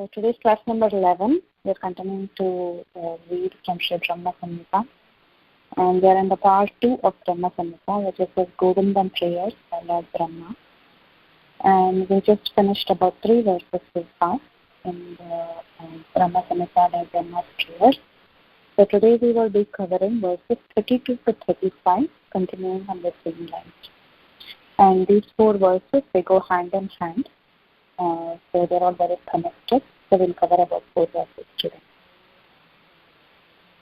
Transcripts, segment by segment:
So today's class number 11. We are continuing to read from Sri Brahma Samhita, and we are in the part 2 of Brahma Samhita, which is the Govindam prayers by Lord Brahma. And we just finished about 3 verses so far in the Brahma Samhita by Brahma's prayers. So today we will be covering verses 32 to 35, continuing on the same lines. And these 4 verses, they go hand in hand. So they're all very connected. So we'll cover about 4 verses today.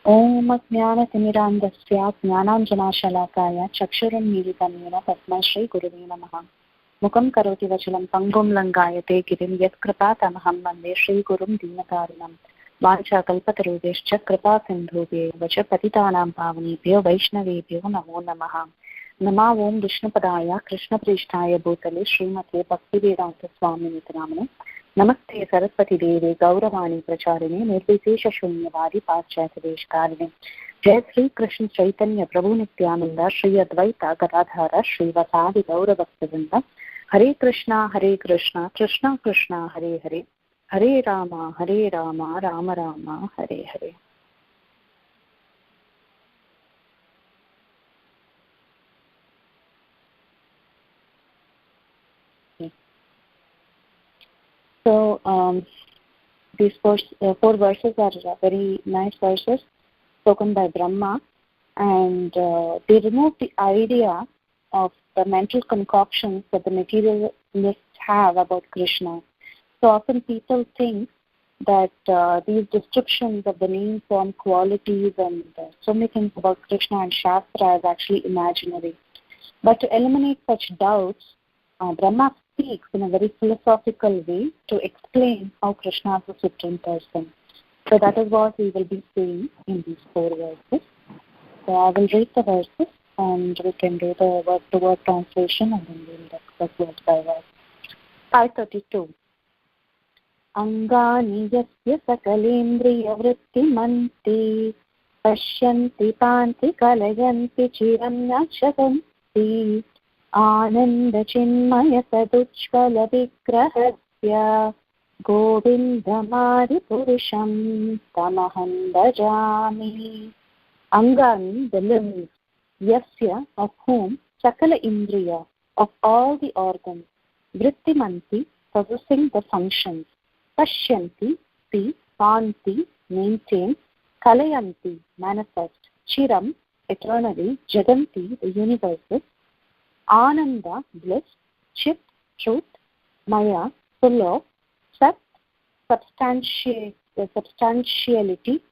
Om Jnana-timirandasya Jnananjanashalakaya Chakshuranmilitanena Tasmai Shri Gurave Namaha Mukam Karoti Vachalam Pangum Langayate Girim Yat Kripatamaham Vande Shri Gurum Dinakarinam Vancha Kalpatarudescha Kripa Sindhubhye Vacha Patitanam Pavanebhyo Vaishnavebhyo Namo Namaha Nama Om Vishnupadaya Krishna Prishtaya Bhutale Srimate Bhaktivedanta Swamini Namane Namaste Saraswati Devi Gauravani Pracharine Nirvishesha Shunyavadi Paschatadeshkarine Jai Sri Krishna Chaitanya Prabhu Nityananda Shri Advaita Gadadhara Shri Vasadi Gauravaktavinda Hare Krishna Krishna Krishna Hare Hare Hare Rama Rama Rama Hare Hare. So these 4 verses are very nice verses spoken by Brahma, and they remove the idea of the mental concoctions that the materialists have about Krishna. So often people think that these descriptions of the name, form, qualities, and so many things about Krishna and Shastra is actually imaginary. But to eliminate such doubts, Brahma speaks in a very philosophical way to explain how Krishna is the Supreme Person. So that is what we will be seeing in these 4 verses. So I will read the verses and we can do the word-to-word translation and then we will discuss word by word. 532. Angani yasya sakalendriya vrittimanti pashyanti panti kalayanti chiram yakshatanti Ananda Chinmaya Saduchvala Vigrahasya Govindamadi Purusham Tamaham Bhajami. Angani, the limbs, Yasya, of whom, Sakala Indriya, of all the organs, Vrittimanti, possessing the functions, Pashyanti, see, Panti, maintain, Kalayanti, manifest, Chiram, eternally, Jaganti, the universes, Ananda, bliss, Chit, truth, Maya, full of, Sat, substantiality,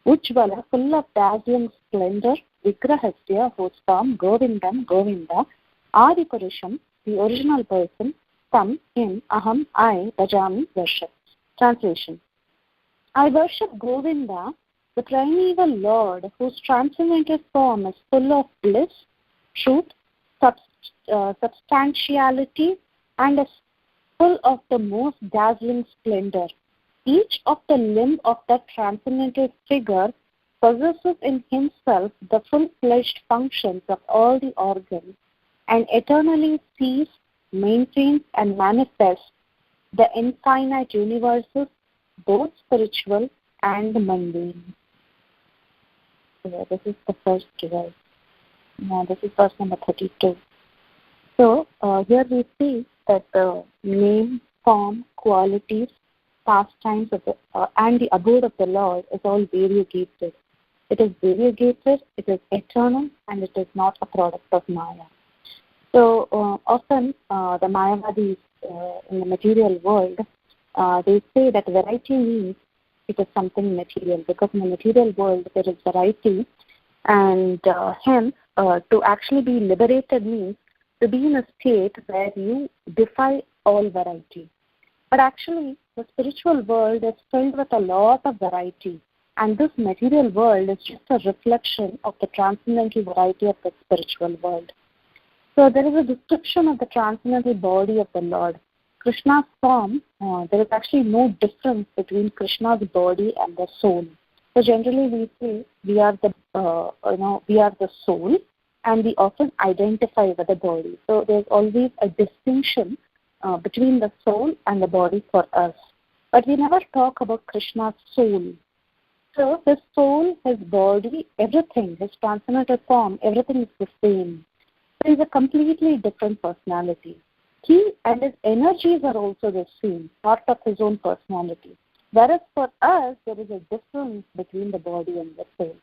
Ujjvala, full of dazzling splendor, Vigrahasya, whose form, Govindam, Govinda, Adipurusham, the original person, Tam, him, Aham, I, Bhajami, worship. Translation. I worship Govinda, the primeval Lord, whose transcendental form is full of bliss, truth, substantiality, and is full of the most dazzling splendor. Each of the limb of that transcendental figure possesses in himself the full-fledged functions of all the organs and eternally sees, maintains, and manifests the infinite universes, both spiritual and mundane. So this is the first verse. Now this is verse number 32. So here we see that the name, form, qualities, pastimes of and the abode of the Lord is all variegated. It is variegated, it is eternal, and it is not a product of Maya. So often the Mayavadis in the material world, they say that variety means it is something material, because in the material world there is variety, and hence to actually be liberated means to be in a state where you defy all variety. But actually, the spiritual world is filled with a lot of variety, and this material world is just a reflection of the transcendental variety of the spiritual world. So there is a description of the transcendental body of the Lord. Krishna's form, there is actually no difference between Krishna's body and the soul. So generally we say we are the soul, and we often identify with the body. So there's always a distinction between the soul and the body for us. But we never talk about Krishna's soul. So his soul, his body, everything, his transcendental form, everything is the same. So he's a completely different personality. He and his energies are also the same, part of his own personality. Whereas for us, there is a difference between the body and the soul.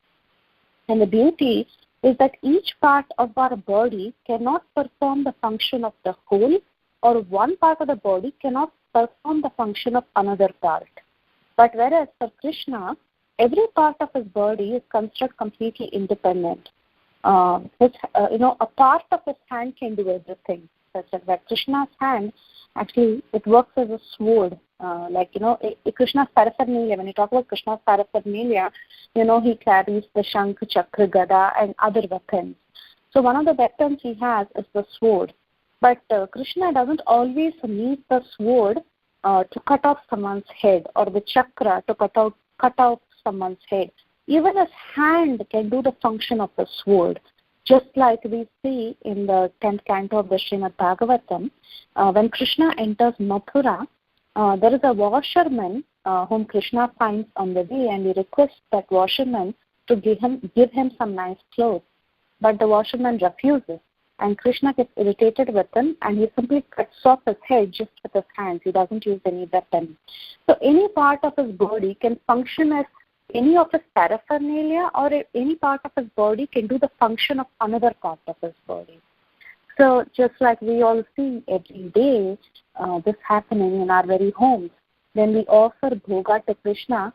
And the beauty is that each part of our body cannot perform the function of the whole, or one part of the body cannot perform the function of another part. But whereas for Krishna, every part of his body is considered completely independent. A part of his hand can do everything. Such as that Krishna's hand, actually, it works as a sword. Krishna's paraphernalia, when you talk about Krishna's paraphernalia, he carries the Shankh, Chakra, Gada, and other weapons. So one of the weapons he has is the sword. But Krishna doesn't always need the sword to cut off someone's head, or the chakra to cut off someone's head. Even his hand can do the function of the sword. Just like we see in the 10th canto of the Srimad Bhagavatam, when Krishna enters Mathura, there is a washerman whom Krishna finds on the way, and he requests that washerman to give him some nice clothes. But the washerman refuses, and Krishna gets irritated with him, and he simply cuts off his head just with his hands. He doesn't use any weapon. So any part of his body can function as any of his paraphernalia, or any part of his body can do the function of another part of his body. So just like we all see every day this happening in our very homes, when we offer bhoga to Krishna,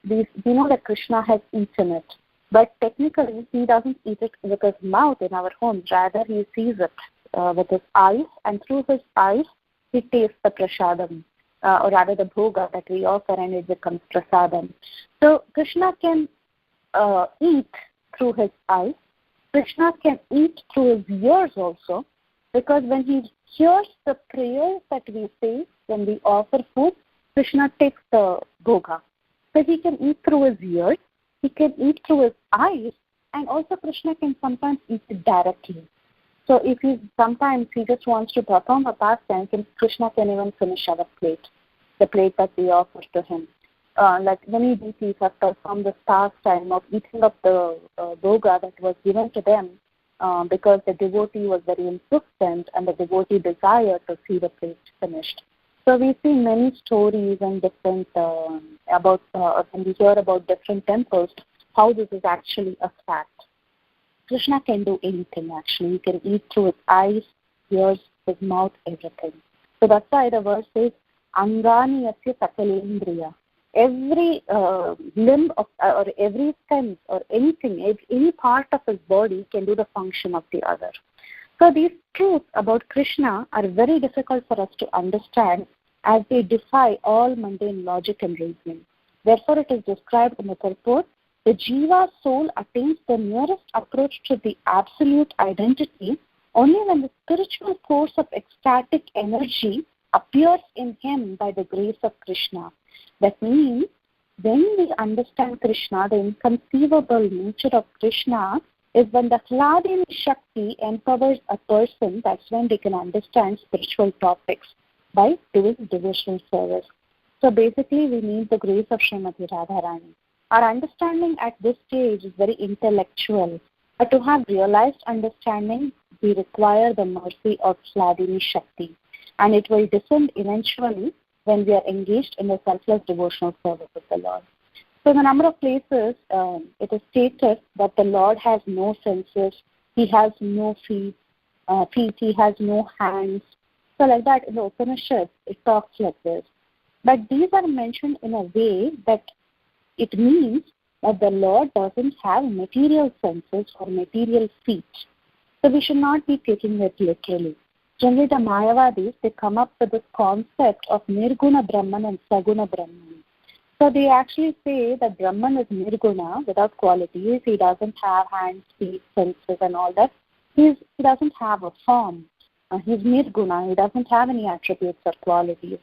we know that Krishna has eaten it. But technically, he doesn't eat it with his mouth in our home. Rather, he sees it with his eyes, and through his eyes, he tastes the prasadam. Or rather the bhoga that we offer, and it becomes prasadam. So Krishna can eat through his eyes. Krishna can eat through his ears also, because when he hears the prayers that we say when we offer food, Krishna takes the bhoga. So he can eat through his ears, he can eat through his eyes, and also Krishna can sometimes eat it directly. So if sometimes he just wants to perform a pastime, Krishna can even finish our plate, the plate that we offer to him. Like many deities have performed this pastime of eating up the bhoga that was given to them because the devotee was very insistent and the devotee desired to see the plate finished. So we see many stories and different when we hear about different temples, how this is actually a fact. Krishna can do anything actually. He can eat through his eyes, ears, his mouth, everything. So that's why the verse says, Angani yasya sakalendriya. Every limb of, or every sense or anything, any part of his body can do the function of the other. So these truths about Krishna are very difficult for us to understand, as they defy all mundane logic and reasoning. Therefore, it is described in the purport, the jiva soul attains the nearest approach to the absolute identity only when the spiritual force of ecstatic energy appears in him by the grace of Krishna. That means when we understand Krishna, the inconceivable nature of Krishna is when the Hladini Shakti empowers a person. That's when they can understand spiritual topics by doing devotional service. So basically, we need the grace of Srimati Radharani. Our understanding at this stage is very intellectual, but to have realized understanding, we require the mercy of Hladini Shakti, and it will descend eventually when we are engaged in the selfless devotional service of the Lord. So in a number of places, it is stated that the Lord has no senses, He has no feet, He has no hands. So like that, in the Upanishads, it talks like this. But these are mentioned in a way that it means that the Lord doesn't have material senses or material feet. So we should not be taking it literally. Generally, the Mayavadis, they come up with this concept of Nirguna Brahman and Saguna Brahman. So they actually say that Brahman is Nirguna, without qualities. He doesn't have hands, feet, senses and all that. He doesn't have a form. He's Nirguna. He doesn't have any attributes or qualities.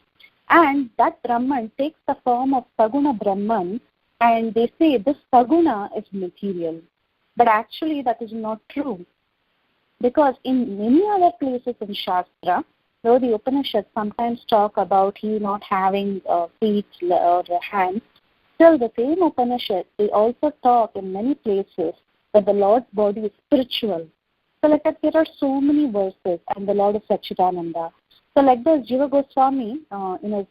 And that Brahman takes the form of Saguna Brahman, and they say this Saguna is material. But actually that is not true. Because in many other places in Shastra, though the Upanishads sometimes talk about he not having feet or hands, still the same Upanishads, they also talk in many places that the Lord's body is spiritual. So like that, there are so many verses, and the Lord is Satchidananda. So like this, Jiva Goswami, in his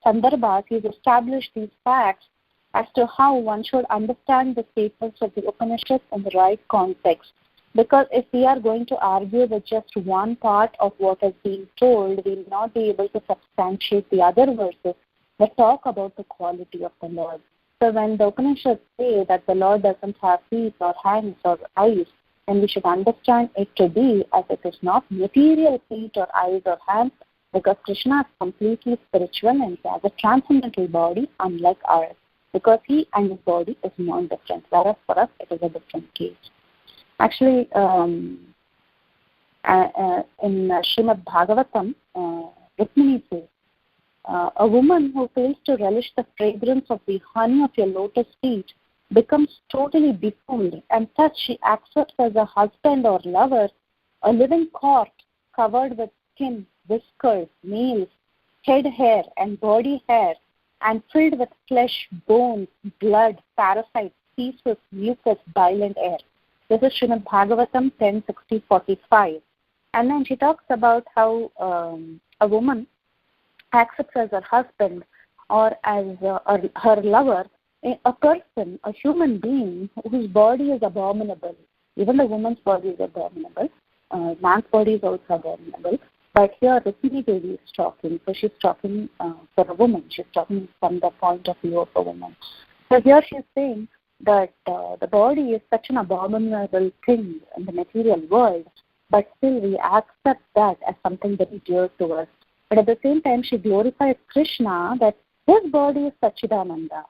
Sandarbhas, he's established these facts as to how one should understand the statements of the Upanishads in the right context. Because if we are going to argue with just one part of what is being told, we will not be able to substantiate the other verses that talk about the quality of the Lord. So when the Upanishads say that the Lord doesn't have feet or hands or eyes, then we should understand it to be as it is not material feet or eyes or hands, because Krishna is completely spiritual and he has a transcendental body unlike ours, because he and his body is non-different, whereas for us it is a different case. Actually, in Srimad Bhagavatam, Rukmini says, a woman who fails to relish the fragrance of the honey of your lotus feet becomes totally befooled, and thus she accepts as a husband or lover a living corpse covered with skin, whiskers, nails, head hair and body hair, and filled with flesh, bones, blood, parasites, feces, mucus, bile and air. This is Srimad Bhagavatam 10:60-45. And then she talks about how a woman accepts as her husband or as her lover a person, a human being whose body is abominable. Even the woman's body is abominable. Man's body is also abominable. But here Rukmini Devi is talking. So she's talking for a woman. She's talking from the point of view of a woman. So here she's saying that the body is such an abominable thing in the material world, but still we accept that as something very dear to us. But at the same time, she glorifies Krishna that his body is Satchidananda.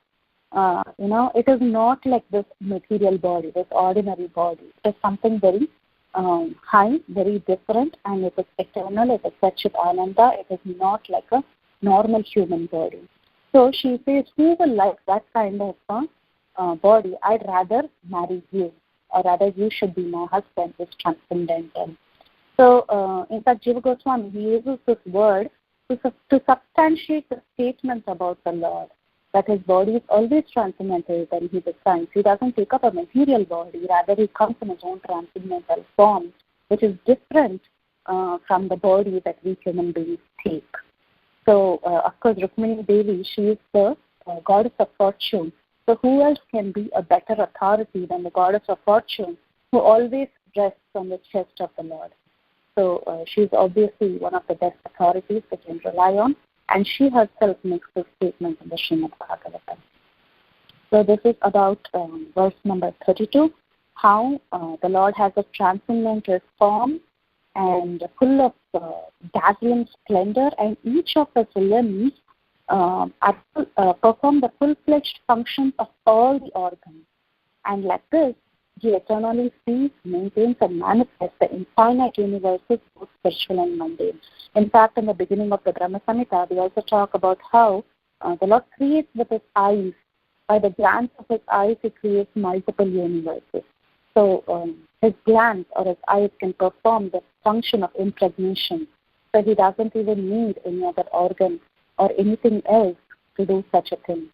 It is not like this material body, this ordinary body. It is something very high, very different, and it is eternal. It is Satchidananda. It is not like a normal human body. So she says, who will like that kind of body? I'd rather marry you, or rather you should be my husband, who is transcendental. So in fact, Jiva Goswami, he uses this word to substantiate the statements about the Lord, that his body is always transcendental when he descends. He doesn't take up a material body, rather he comes in his own transcendental form, which is different from the body that we human beings take. So, of course, Rukmini Devi, she is the goddess of fortune. So who else can be a better authority than the goddess of fortune, who always rests on the chest of the Lord? So she's obviously one of the best authorities that we can rely on, and she herself makes this statement in the Srimad Bhagavatam. So this is about verse number 32, how the Lord has a transcendental form and full of dazzling splendor, and each of his limbs perform the full-fledged functions of all the organs. And like this, he eternally sees, maintains, and manifests the infinite universes, both spiritual and mundane. In fact, in the beginning of the Brahma Samhita, we also talk about how the Lord creates with his eyes. By the glance of his eyes, he creates multiple universes. So his glance or his eyes can perform the function of impregnation. So he doesn't even need any other organ or anything else to do such a thing.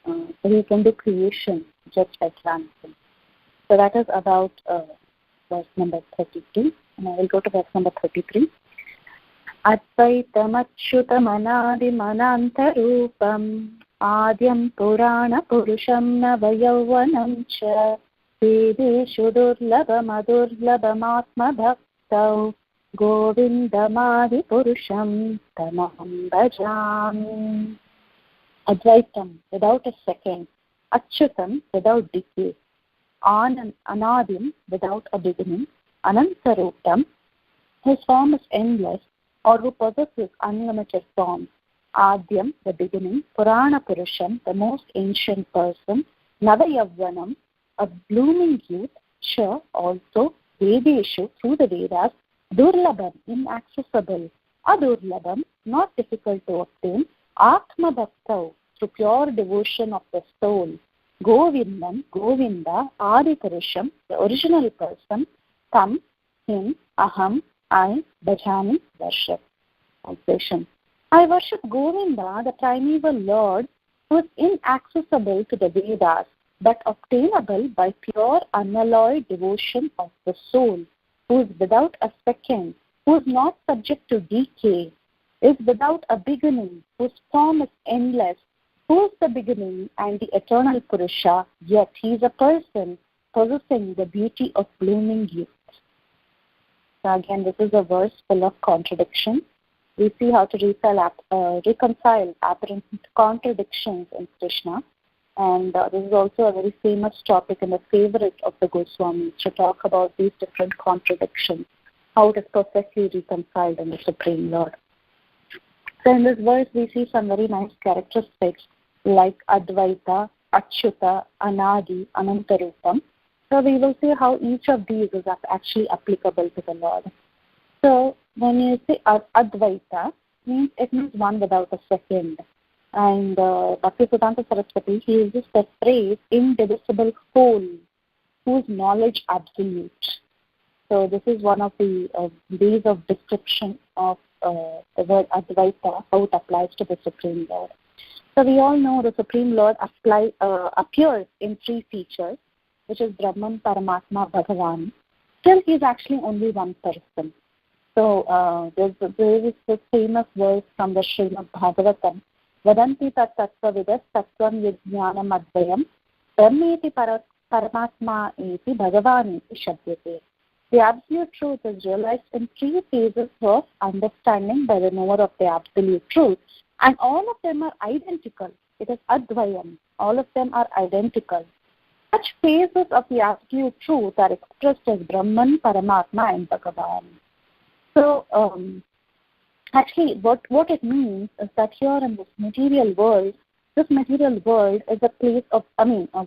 So he can do creation just by glancing. So that is about verse number 32. And I will go to verse number 33. Advaitam achyutam anadim anantarupam adyam purana purusham navayauvanam cha vedeshu durlabam adurlabam atma bhaktau govindamadi purusham tamaham bhajami. Advaitam, without a second. Achyutam, without decay. Anadim, without a beginning. Anantarupam, his form is endless, or who possesses unlimited form. Adyam, the beginning. Purana Purusham, the most ancient person. Navayavvanam, a blooming youth. Cha, also. Vedeshu, through the Vedas. Durlabam, inaccessible. Adurlabam, not difficult to obtain. Atma Bhaktau, through pure devotion of the soul. Govindam, Govinda, Adi Purusham, the original person. Tam, him, aham, I, bhajami, worship. translation. I worship Govinda, the primeval Lord, who is inaccessible to the Vedas, but obtainable by pure, unalloyed devotion of the soul, who is without a second, who is not subject to decay, is without a beginning, whose form is endless, who is the beginning and the eternal Purusha, yet he is a person possessing the beauty of blooming youth. So again, this is a verse full of contradictions. We see how to reconcile apparent contradictions in Krishna. And this is also a very famous topic and a favorite of the Goswamis, to talk about these different contradictions, how it is perfectly reconciled in the Supreme Lord. So in this verse, we see some very nice characteristics like Advaita, Achyuta, Anadi, Anantarupam. So we will see how each of these is actually applicable to the Lord. So when you say Advaita, it means one without a second. And Bhaktisiddhanta Saraswati, he uses the phrase indivisible whole, whose knowledge absolute. So this is one of the ways of description of the word Advaita, how it applies to the Supreme Lord. So we all know the Supreme Lord appears in three features, which is Brahman, Paramatma, Bhagavan. Still, he is actually only one person. So there is this famous verse from the Srimad Bhagavatam, Vadanti tat tattva vidas tattvam vijnanam advayam brahmeti paramatma eti bhagavan eti shabdyate. The absolute truth is realized in three phases of understanding by the knower of the absolute truth, and all of them are identical. It is advayam. All of them are identical. Such phases of the absolute truth are expressed as Brahman, Paramatma, and Bhagavan. So, actually, what it means is that here in this material world is a place of,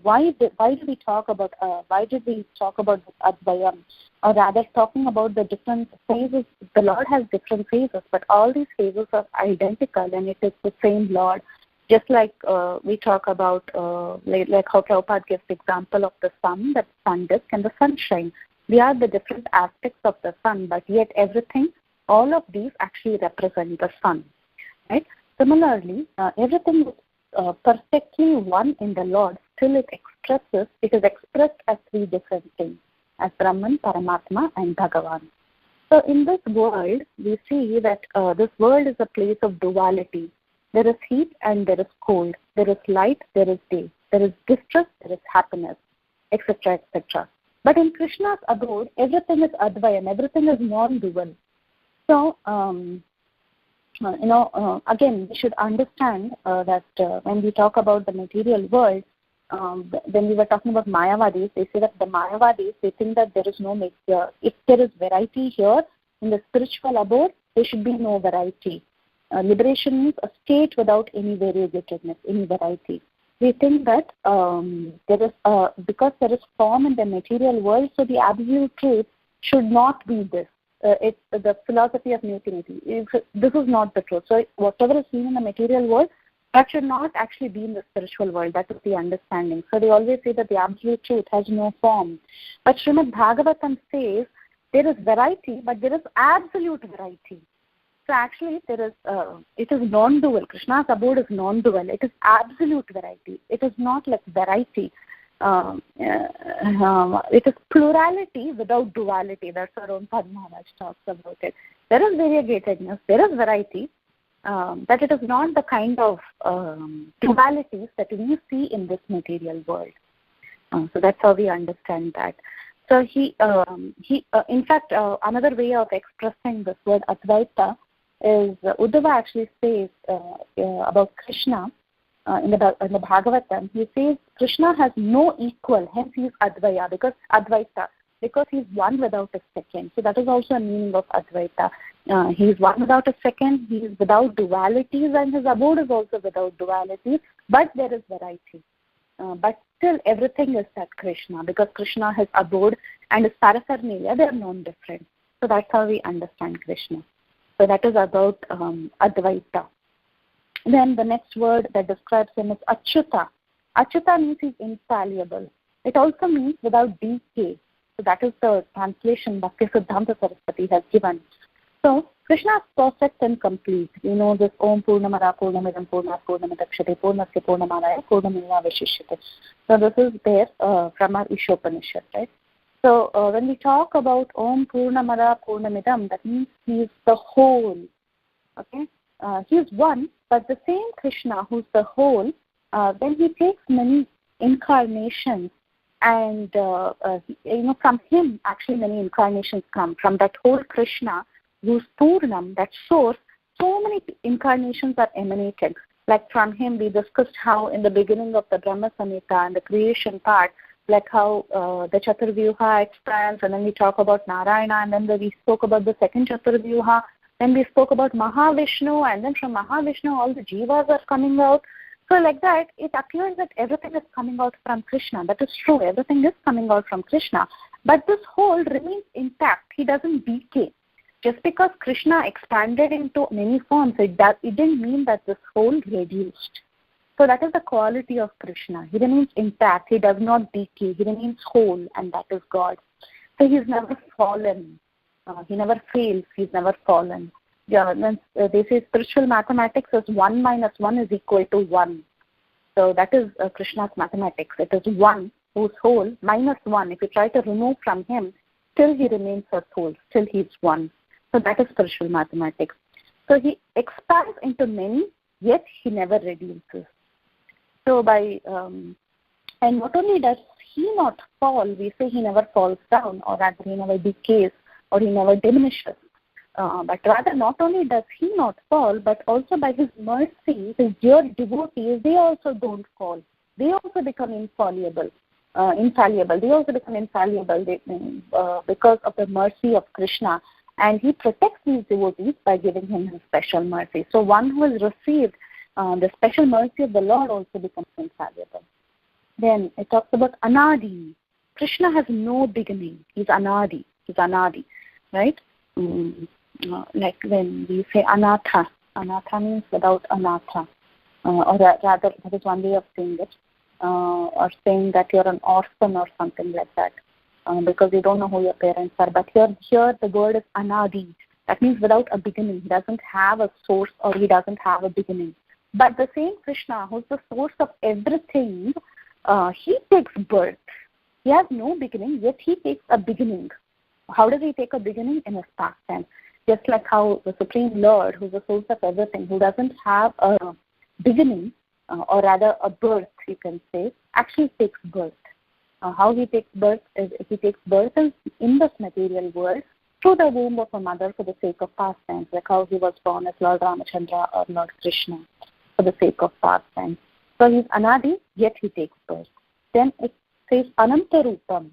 why did we talk about this Advayam? Or rather, talking about the different phases. The Lord has different phases, but all these phases are identical, and it is the same Lord. Just like we talk about, like how Prabhupada gives the example of the sun, the sun disk and the sunshine. We are the different aspects of the sun, but yet everything, all of these actually represent the sun. Right? Similarly, everything is perfectly one in the Lord. Still, it is expressed as three different things, as Brahman, Paramatma, and Bhagavan. So in this world, we see that this world is a place of duality. There is heat and there is cold. There is light, there is day. There is distress, there is happiness, etc., etc. But in Krishna's abode, everything is Advayam, everything is non-dual. So, again, we should understand that when we talk about the material world, when we were talking about Mayavadis, they say that the Mayavadis, they think that there is no if there is variety here in the spiritual abode, there should be no variety. Liberation means a state without any variability, any variety. We think that there is because there is form in the material world, so the absolute truth should not be this. It's the philosophy of neutrality. This is not the truth. So whatever is seen in the material world, that should not actually be in the spiritual world. That is the understanding. So they always say that the absolute truth has no form. But Srimad Bhagavatam says there is variety, but there is absolute variety. So actually, it is non-dual. Krishna's abode is non-dual. It is absolute variety. It is not like variety. It is plurality without duality. That's our own Padmaharaj talks about it. There is variegatedness. There is variety. But it is not the kind of dualities that we see in this material world. So that's how we understand that. So in fact, another way of expressing this word Advaita is Uddhava actually says about Krishna in the Bhagavatam. He says Krishna has no equal, hence he is Advaita, because he is one without a second. So that is also a meaning of Advaita. He is one without a second, he is without dualities, and his abode is also without dualities, but there is variety. But still everything is that Krishna, because Krishna has abode and his Paraparnaya, they are non-different. So that's how we understand Krishna. So that is about Advaita. Then the next word that describes him is Achyuta. Achyuta means he's infallible. It also means without decay. So that is the translation Bhaktisiddhanta Saraswati has given. So Krishna is perfect and complete. You know this Om Purnamada Purnamidam Purnat Purnamidakshate Purnasya Purnamadaya Purnameva Vashishyate. So this is there from our Ishopanishad, right? So when we talk about Om Purnamada Purnamidam, that means he is the whole. Okay, he is one, but the same Krishna who's the whole, when he takes many incarnations, and from him actually many incarnations come from that whole Krishna who's Purnam, that source. So many incarnations are emanated. Like from him, we discussed how in the beginning of the Brahma Samhita and the creation part, like how the Chaturvyuha expands, and then we talk about Narayana, and then we spoke about the second Chaturvyuha. Then we spoke about Mahavishnu, and then from Mahavishnu all the jivas are coming out. So like that, it appears that everything is coming out from Krishna. That is true. Everything is coming out from Krishna. But this whole remains intact. He doesn't decay. Just because Krishna expanded into many forms, it didn't mean that this whole reduced. So that is the quality of Krishna. He remains intact. He does not decay. He remains whole, and that is God. So he's never fallen. He never fails. He's never fallen. Yeah, they say spiritual mathematics is 1 minus 1 is equal to 1. So that is Krishna's mathematics. It is 1 who's whole minus 1. If you try to remove from him, still he remains as whole. Still he's 1. So that is spiritual mathematics. So he expands into many, yet he never reduces. So and not only does he not fall, we say he never falls down, or rather he never decays, or he never diminishes. But rather, not only does he not fall, but also by his mercy, his dear devotees, they also don't fall. They also become infallible. They also become infallible because of the mercy of Krishna. And he protects these devotees by giving him his special mercy. So one who has received the special mercy of the Lord also becomes infallible. Then it talks about Anadi. Krishna has no beginning. He's Anadi. Right? Like when we say Anatha. Anatha means without Anatha. Or rather, that is one way of saying it. Or saying that you're an orphan or something like that. Because you don't know who your parents are. But here the word is Anadi. That means without a beginning. He doesn't have a source, or he doesn't have a beginning. But the same Krishna, who's the source of everything, he takes birth. He has no beginning, yet he takes a beginning. How does he take a beginning? In his pastime. Just like how the Supreme Lord, who's the source of everything, who doesn't have a beginning, or rather a birth, you can say, actually takes birth. How he takes birth is in this material world through the womb of a mother for the sake of pastimes, like how he was born as Lord Ramachandra or Lord Krishna for the sake of pastimes. So he's Anadi, yet he takes birth. Then it says Anantarupam.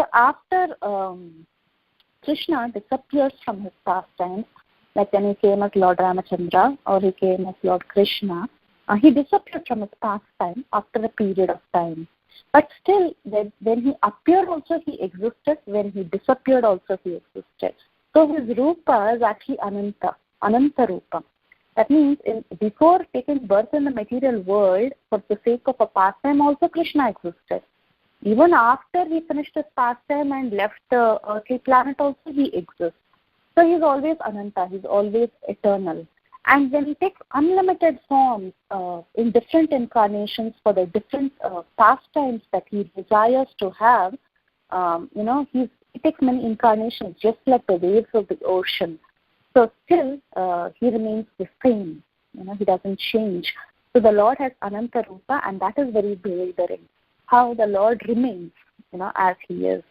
So after Krishna disappears from his pastimes, like when he came as Lord Ramachandra or he came as Lord Krishna, he disappeared from his pastime after a period of time. But still, when he appeared also he existed, when he disappeared also he existed. So his Rupa is actually Ananta Rupa. That means before taking birth in the material world, for the sake of a pastime, also Krishna existed. Even after he finished his pastime and left the earthly planet also he exists. So he's always Ananta, he's always eternal. And when he takes unlimited forms in different incarnations for the different pastimes that he desires to have, he takes many incarnations just like the waves of the ocean. So still he remains the same. He doesn't change. So the Lord has Ananta Rupa, and that is very bewildering. How the Lord remains, as he is,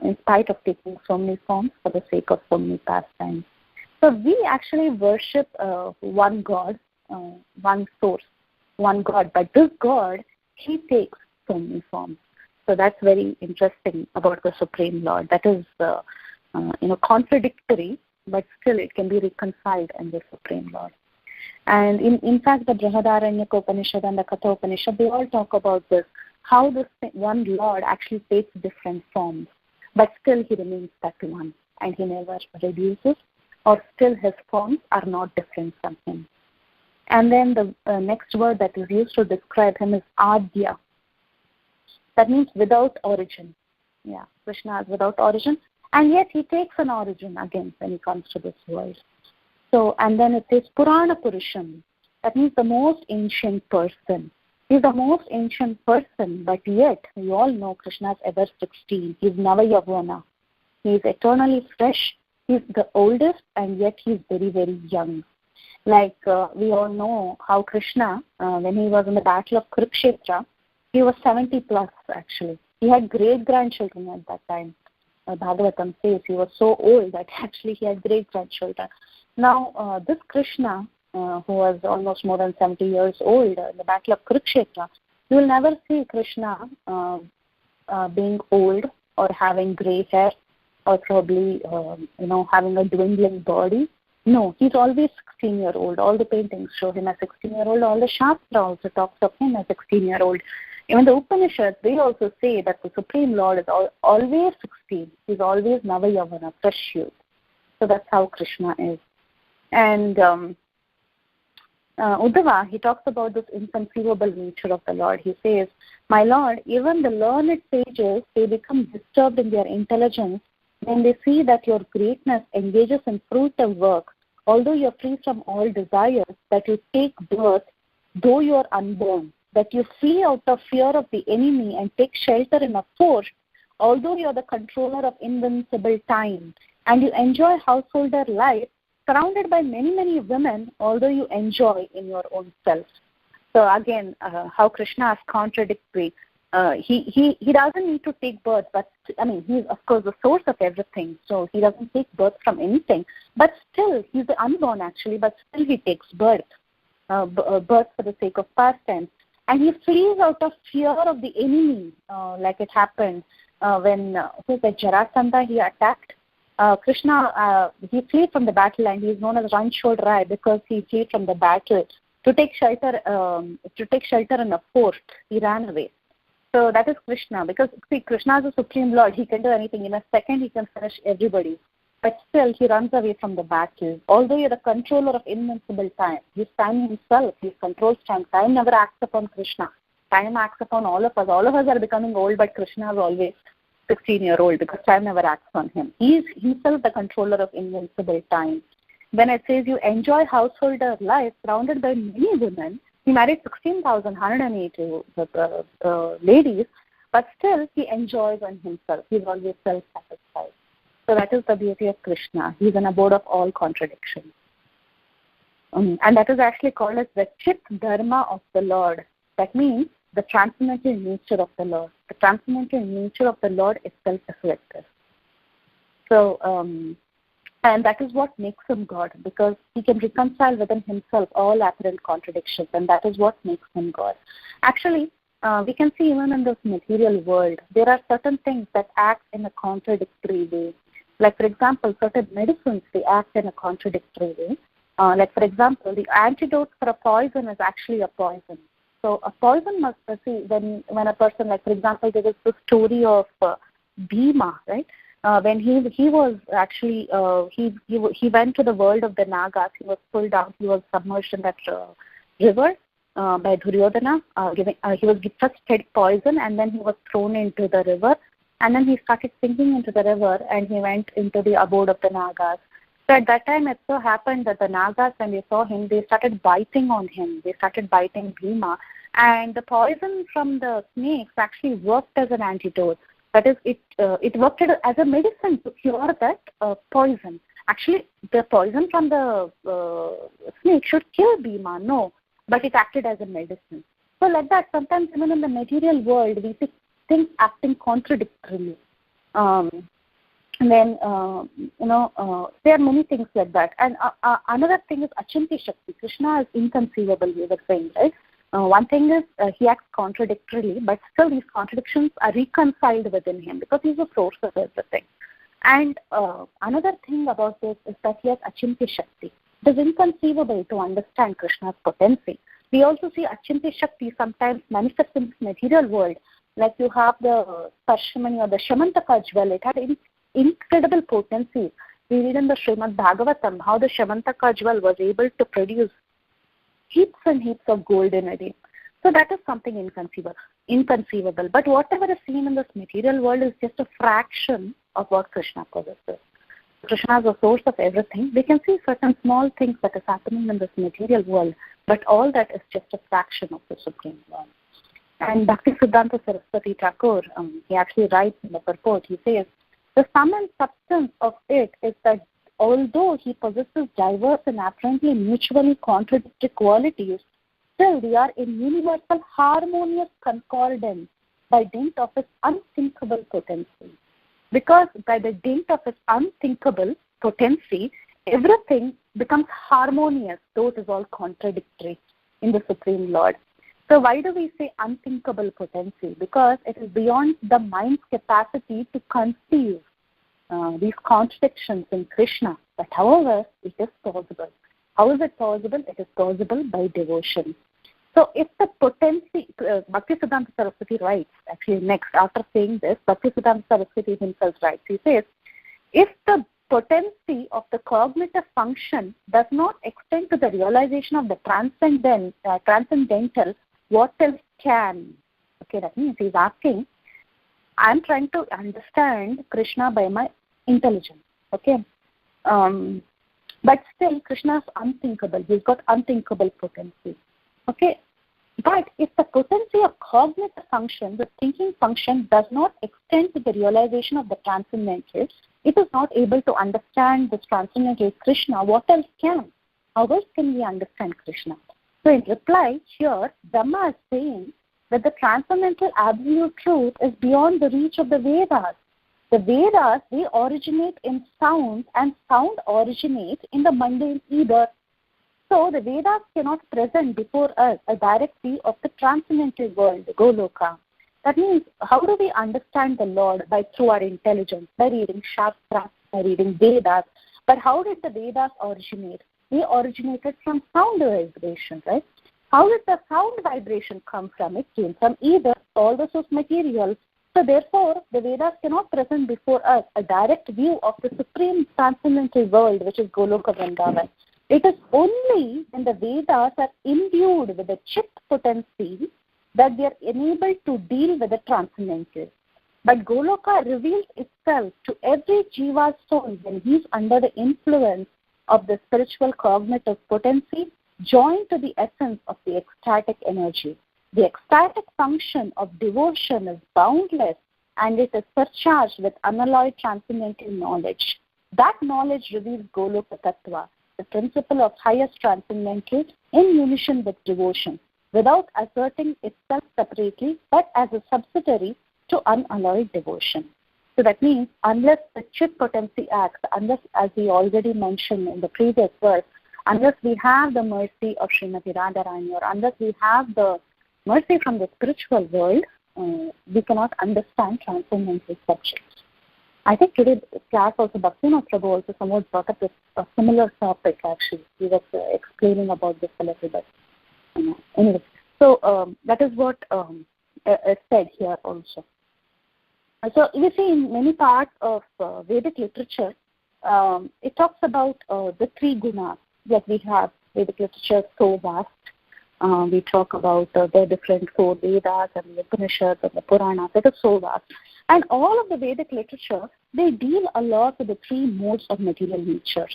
in spite of taking so many forms for the sake of so many pastimes. So we actually worship one God, one source, one God. But this God, he takes so many forms. So that's very interesting about the Supreme Lord. That is, contradictory, but still it can be reconciled in the Supreme Lord. And in fact, the Brihadaranyaka Upanishad and the Katha Upanishad, they all talk about this, how this one Lord actually takes different forms, but still he remains that one, and he never reduces, or still his forms are not different from him. And then the next word that is used to describe him is Adya. That means without origin. Yeah, Krishna is without origin. And yet he takes an origin again when he comes to this world. So, and then it says Purana Purusham. That means the most ancient person. He's the most ancient person, but yet we all know Krishna is ever 16. He's Navayavana. He is eternally fresh. He's the oldest, and yet he's very, very young. Like we all know how Krishna, when he was in the battle of Kurukshetra, he was 70 plus actually. He had great-grandchildren at that time. Bhagavatam says he was so old that actually he had great-grandchildren. Now, this Krishna, who was almost more than 70 years old in the battle of Kurukshetra, you will never see Krishna being old or having gray hair or probably, having a dwindling body. No, he's always 16-year-old. All the paintings show him as 16-year-old. All the Shastra also talks of him as 16-year-old. Even the Upanishads, they also say that the Supreme Lord is always 16. He's always Navayavana, fresh youth. So that's how Krishna is. And Uddhava, he talks about this inconceivable nature of the Lord. He says, "My Lord, even the learned sages, they become disturbed in their intelligence when they see that your greatness engages in fruitive work, although you are free from all desires, that you take birth, though you are unborn, that you flee out of fear of the enemy and take shelter in a fort, although you are the controller of invincible time, and you enjoy householder life, surrounded by many, many women, although you enjoy in your own self." So again, how Krishna is contradictory. He doesn't need to take birth, but he's of course the source of everything, so he doesn't take birth from anything. But still, he's the unborn actually, but still he takes birth for the sake of pastime. And he flees out of fear of the enemy, like it happened when Jarasandha, he attacked Krishna. He fled from the battle, and he is known as Ranchod Rai because he fled from the battle to take shelter in a fort. He ran away. So that is Krishna, because see, Krishna is the Supreme Lord. He can do anything. In a second, he can finish everybody. But still, he runs away from the battle. Although you're the controller of invincible time, he's time himself. He controls time. Time never acts upon Krishna. Time acts upon all of us. All of us are becoming old, but Krishna is always 16-year-old because time never acts on him. He is himself the controller of invincible time. When it says you enjoy householder life surrounded by many women, he married 16,180 ladies, but still he enjoys on himself. He's always self-satisfied. So that is the beauty of Krishna. He's an abode of all contradictions. And that is actually called as the Chit Dharma of the Lord. That means the transcendental nature of the Lord. The transcendental nature of the Lord is self-reflective. So, and that is what makes him God, because he can reconcile within himself all apparent contradictions, and that is what makes him God. Actually, we can see even in this material world, there are certain things that act in a contradictory way. Like, for example, certain medicines, they act in a contradictory way. Like, for example, the antidote for a poison is actually a poison. So a poison must, see, when a person, like, for example, there is the story of Bhima, right? When he was actually, he went to the world of the Nagas. He was pulled out. He was submerged in that river by Duryodhana. He was first fed poison, and then he was thrown into the river. And then he started sinking into the river, and he went into the abode of the Nagas. So at that time, it so happened that the Nagas, when they saw him, they started biting on him. They started biting Bhima. And the poison from the snakes actually worked as an antidote. That is, it worked as a medicine to cure that poison. Actually, the poison from the snake should kill Bhima, no, but it acted as a medicine. So like that, sometimes even in the material world, we see things acting contradictorily. There are many things like that. And another thing is Achinti Shakti. Krishna is inconceivable, we were saying, right? One thing is he acts contradictorily, but still these contradictions are reconciled within him because he's the source of everything. And another thing about this is that he has Achinti Shakti. It is inconceivable to understand Krishna's potency. We also see Achinti Shakti sometimes manifest in this material world. Like you have the Sparshmani or the Shamantaka jewel. It had incredible potency. We read in the Srimad Bhagavatam how the Shamantaka jewel was able to produce heaps and heaps of gold in a day. So that is something inconceivable. But whatever is seen in this material world is just a fraction of what Krishna possesses. Krishna is the source of everything. We can see certain small things that is happening in this material world, but all that is just a fraction of the Supreme Lord. And Bhaktisiddhanta Saraswati Thakur, he actually writes in the purport, he says, the sum and substance of it is that although he possesses diverse and apparently mutually contradictory qualities, still they are in universal harmonious concordance by dint of its unthinkable potency. Because by the dint of its unthinkable potency, everything becomes harmonious, though it is all contradictory in the Supreme Lord. So why do we say unthinkable potency? Because it is beyond the mind's capacity to conceive these contradictions in Krishna. But however, it is possible. How is it possible? It is possible by devotion. So if the potency, Bhaktisiddhanta Saraswati writes, actually next, after saying this, Bhaktisiddhanta Saraswati himself writes, he says, if the potency of the cognitive function does not extend to the realization of the transcendental, what else can? Okay, that means he's asking, I'm trying to understand Krishna by my intelligence, okay? But still, Krishna is unthinkable. He's got unthinkable potency, okay? But if the potency of cognitive function, the thinking function, does not extend to the realization of the transcendental, it is not able to understand this transcendental Krishna, what else can? How else can we understand Krishna? So in reply, here, Brahma is saying that the transcendental absolute truth is beyond the reach of the Vedas. The Vedas, they originate in sound, and sound originates in the mundane ether. So the Vedas cannot present before us a direct view of the transcendental world, the Goloka. That means, how do we understand the Lord? Through our intelligence, by reading Shastra, by reading Vedas. But how did the Vedas originate? They originated from sound vibration, right? How did the sound vibration come from? It came from ether, all the source material. So therefore, the Vedas cannot present before us a direct view of the supreme transcendental world, which is Goloka Vrindavan. It is only when the Vedas are imbued with the chit potency that they are enabled to deal with the transcendental. But Goloka reveals itself to every Jiva's soul when he is under the influence of the spiritual cognitive potency joined to the essence of the ecstatic energy. The ecstatic function of devotion is boundless, and it is surcharged with unalloyed transcendental knowledge. That knowledge reveals Goloka Tattva, the principle of highest transcendental, in unison with devotion, without asserting itself separately, but as a subsidiary to unalloyed devotion. So that means, unless the chit potency acts, unless, as we already mentioned in the previous verse, unless we have the mercy of Srimati Radharani, or unless we have the mercy from the spiritual world, we cannot understand transcendental subjects. I think today's class also, Bhaktivinoda Prabhu also somewhat brought up a similar topic actually. He was explaining about this a little bit. Anyway, so that is what is said here also. So we see in many parts of Vedic literature, it talks about the three gunas that we have. Vedic literature is so vast. We talk about the different four Vedas and the Upanishads and the Puranas. It is so vast. And all of the Vedic literature, they deal a lot with the three modes of material nature,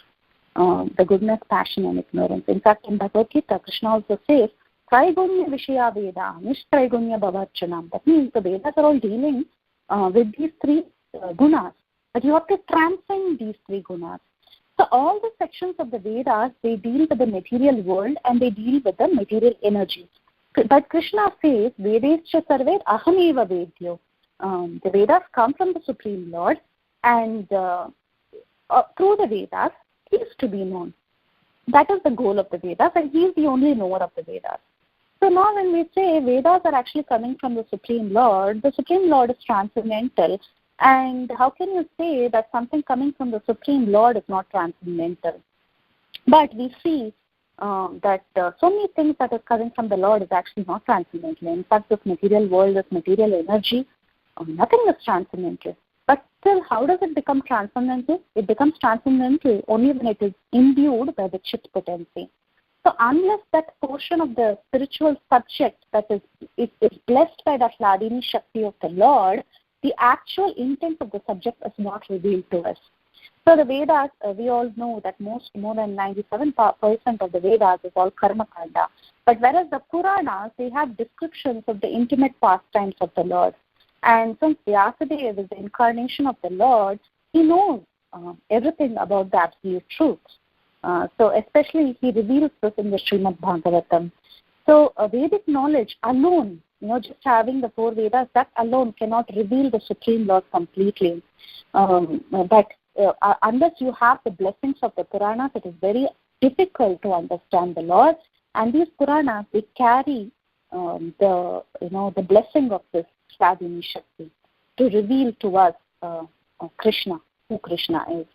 the goodness, passion, and ignorance. In fact, in Bhagavad Gita, Krishna also says, Traigunya Vishaya Veda, Nishtraigunya Bhavachanam. That means the Vedas are all dealing with these three gunas. But you have to transcend these three gunas. So all the sections of the Vedas, they deal with the material world and they deal with the material energy. But Krishna says, Vedescha sarved ahameva vedyo. The Vedas come from the Supreme Lord, and through the Vedas, he is to be known. That is the goal of the Vedas, and he is the only knower of the Vedas. So now when we say Vedas are actually coming from the Supreme Lord is transcendental. And how can you say that something coming from the Supreme Lord is not transcendental? But we see that so many things that are coming from the Lord is actually not transcendental. In fact, this material world, this material energy, nothing is transcendental. But still, how does it become transcendental? It becomes transcendental only when it is imbued by the chit potency. So unless that portion of the spiritual subject that is blessed by that Hladini Shakti of the Lord, the actual intent of the subject is not revealed to us. So the Vedas, we all know that more than 97% of the Vedas is all karma kanda. But whereas the Puranas, they have descriptions of the intimate pastimes of the Lord. And since Vyasadeva is the incarnation of the Lord, he knows everything about the absolute truths. So especially he reveals this in the Srimad Bhagavatam. So Vedic knowledge alone, just having the 4 Vedas, that alone cannot reveal the Supreme Lord completely. But unless you have the blessings of the Puranas, it is very difficult to understand the Lord. And these Puranas, they carry the blessing of this Vladini Shakti to reveal to us Krishna, who Krishna is.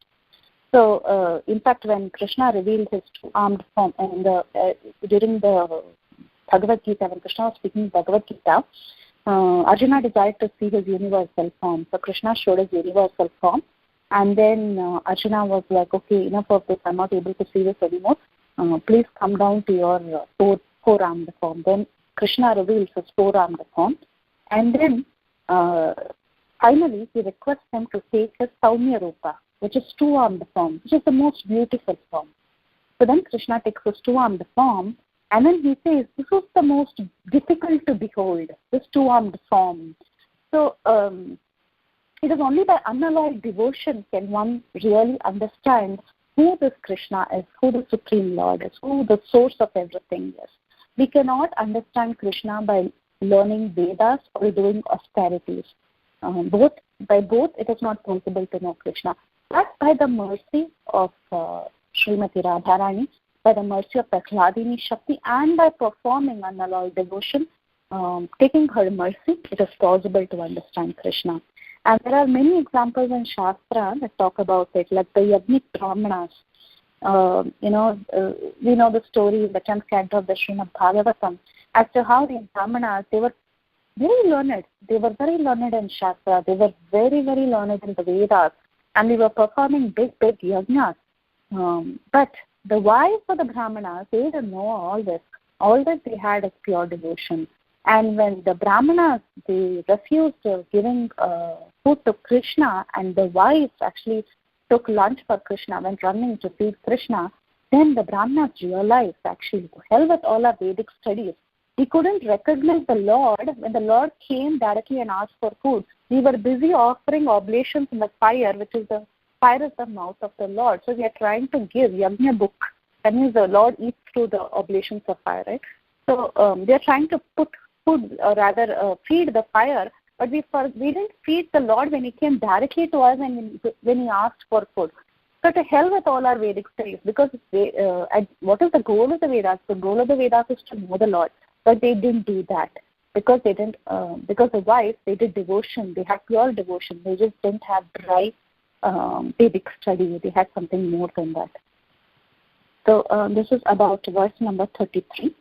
So, in fact, when Krishna revealed his two-armed form, during the Bhagavad Gita, when Krishna was speaking Bhagavad Gita, Arjuna desired to see his universal form. So Krishna showed his universal form, and then Arjuna was like, okay, enough of this, I'm not able to see this anymore. Please come down to your four-armed form. Then Krishna reveals his four-armed form, and then finally he requests him to take his Saumya Rupa, which is two-armed form, which is the most beautiful form. So then Krishna takes his two-armed form, and then he says, this is the most difficult to behold, this two-armed form. So it is only by unalloyed devotion can one really understand who this Krishna is, who the Supreme Lord is, who the source of everything is. We cannot understand Krishna by learning Vedas or doing austerities. By both, it is not possible to know Krishna. But by the mercy of Srimati Radharani, by the mercy of the Hladini Shakti, and by performing unalloyed devotion, taking her mercy, it is possible to understand Krishna. And there are many examples in Shastra that talk about it, like the Yajnik Brahmanas. We know the story in the 10th canto of the Srimad Bhagavatam as to how the Brahmanas, they were very learned. They were very learned in Shastra. They were very, very learned in the Vedas. And they were performing big, big yajnas. But the wives of the Brahmanas, they didn't know all this. All that they had is pure devotion. And when the Brahmanas, they refused giving food to Krishna, and the wives actually took lunch for Krishna, went running to feed Krishna, then the Brahmanas realized, actually, to hell with all our Vedic studies. We couldn't recognize the Lord when the Lord came directly and asked for food. We were busy offering oblations in the fire, which is the fire is the mouth of the Lord. So we are trying to give Yajna book. That means the Lord eats through the oblations of fire, right? So we are trying to put food, or rather feed the fire, but we didn't feed the Lord when He came directly to us and when He asked for food. So to hell with all our Vedic studies, because what is the goal of the Vedas? The goal of the Vedas is to know the Lord, but they didn't do that because they didn't. Because the wives, they did devotion. They had pure devotion. They just didn't have dry Vedic study. They had something more than that. So this is about verse number 33.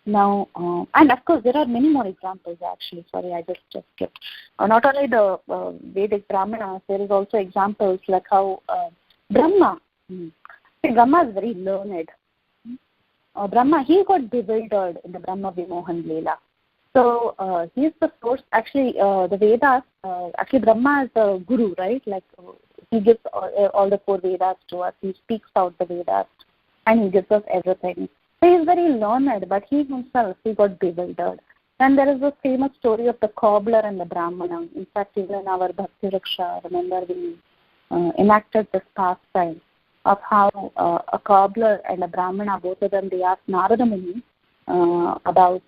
Now, and of course, there are many more examples actually. Sorry, I just skipped. Not only the Vedic Brahmanas, there is also examples like how Brahma. Brahma is very learned. Brahma, he got bewildered in the Brahma Vimohan Leela. So he is the source. Actually, the Vedas. Actually, Brahma is the guru, right? Like he gives all the 4 Vedas to us. He speaks out the Vedas, and he gives us everything. So he is very learned, but he himself, he got bewildered. And there is a famous story of the cobbler and the Brahmana. In fact, even in our Bhakti Raksha, remember we enacted this pastime of how a cobbler and a Brahmana, both of them, they asked Narada Muni about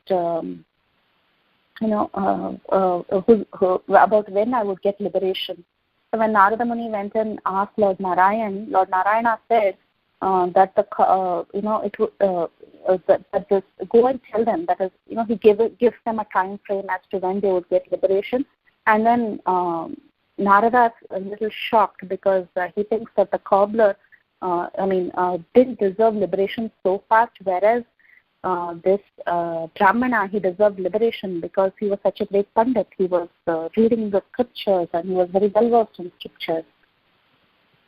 about when I would get liberation. So when Narada Muni went and asked Lord Narayana said that that this go and tell them, that is, he gives them a time frame as to when they would get liberation. And then Narada is a little shocked because he thinks that the cobbler didn't deserve liberation so fast, whereas this Brahmana, he deserved liberation because he was such a great Pandit. He was reading the scriptures and he was very well versed in scriptures.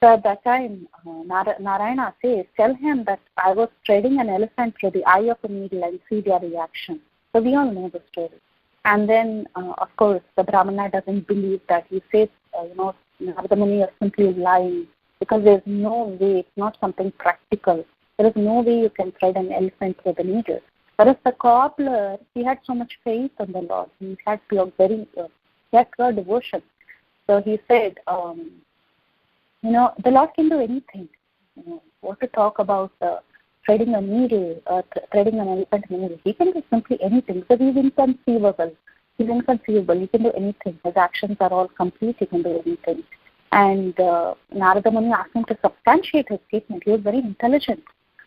So at that time, Narayana says, tell him that I was treading an elephant through the eye of a needle and see their reaction. So we all know the story. And then, of course, the Brahmana doesn't believe that. He says, Narada Muni is simply lying because there's no way, it's not something practical. There is no way you can thread an elephant with a needle. Whereas the cobbler, he had so much faith in the Lord. He had pure devotion. So he said, the Lord can do anything. What to talk about threading a needle, threading an elephant needle. He can do simply anything because he's inconceivable. He's inconceivable. He can do anything. His actions are all complete. He can do anything. And Narada Muni asked him to substantiate his statement. He was very intelligent.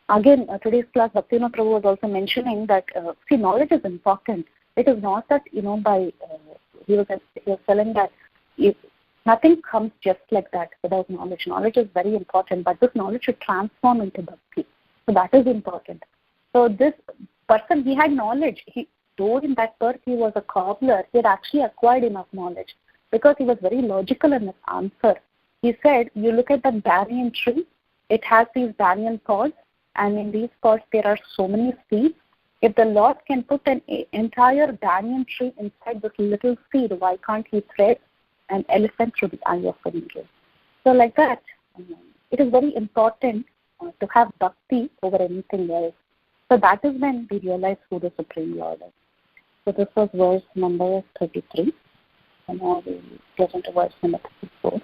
Again, today's class, Bhaktivinoda Prabhu was also mentioning that, knowledge is important. It is not that, he was telling that nothing comes just like that without knowledge. Knowledge is very important, but this knowledge should transform into bhakti. So that is important. So this person, he had knowledge. Though in that birth he was a cobbler, he had actually acquired enough knowledge because he was very logical in his answer. He said, you look at that banyan tree, it has these banyan pods, and in these pods there are so many seeds. If the Lord can put an entire banyan tree inside this little seed, why can't he thread an elephant through the eye of a needle? So like that, it is very important to have bhakti over anything else. So that is when we realize who the Supreme Lord is. So this was verse number 33. And now we get into verse number 34.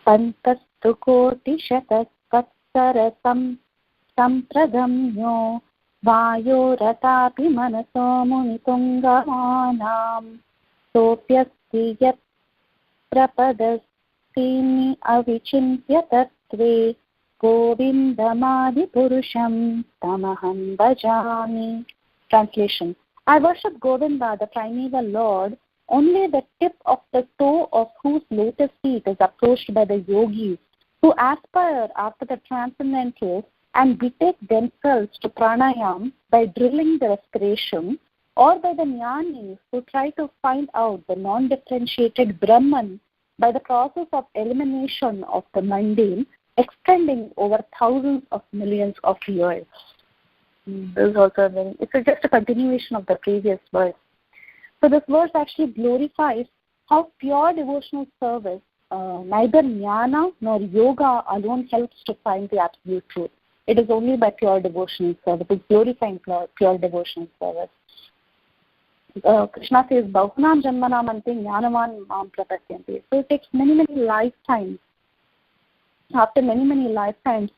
Pantastu koti shataspatsarasam sampradamyo vayo ratapi manaso munitungamanam sopyasti yat prapadastini avichintya tattve govindamadi purusham tamaham bhajami. Translation. I worship Govinda, the primeval Lord. Only the tip of the toe of whose lotus feet is approached by the yogis who aspire after the transcendental and betake themselves to pranayam by drilling the respiration, or by the jnanis who try to find out the non-differentiated Brahman by the process of elimination of the mundane, extending over thousands of millions of years. This is also it's just a continuation of the previous verse. So this verse actually glorifies how pure devotional service, neither jnana nor yoga alone helps to find the absolute truth. It is only by pure devotional service. It's glorifying pure devotional service. Krishna says, Bahunam janmanam ante jnanavan mam prapasyanti. So it takes many, many lifetimes. After many, many lifetimes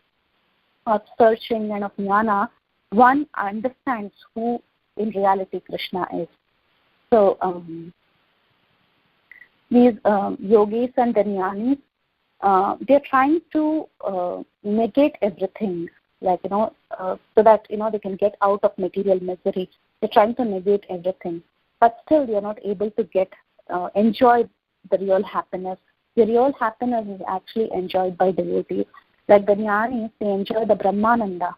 of searching and of jnana, one understands who in reality Krishna is. So these yogis and the jnanis, they're trying to negate everything, so that, they can get out of material misery. They're trying to negate everything. But still, they are not able to enjoy the real happiness. The real happiness is actually enjoyed by devotees. Like the jnanis, they enjoy the Brahmananda,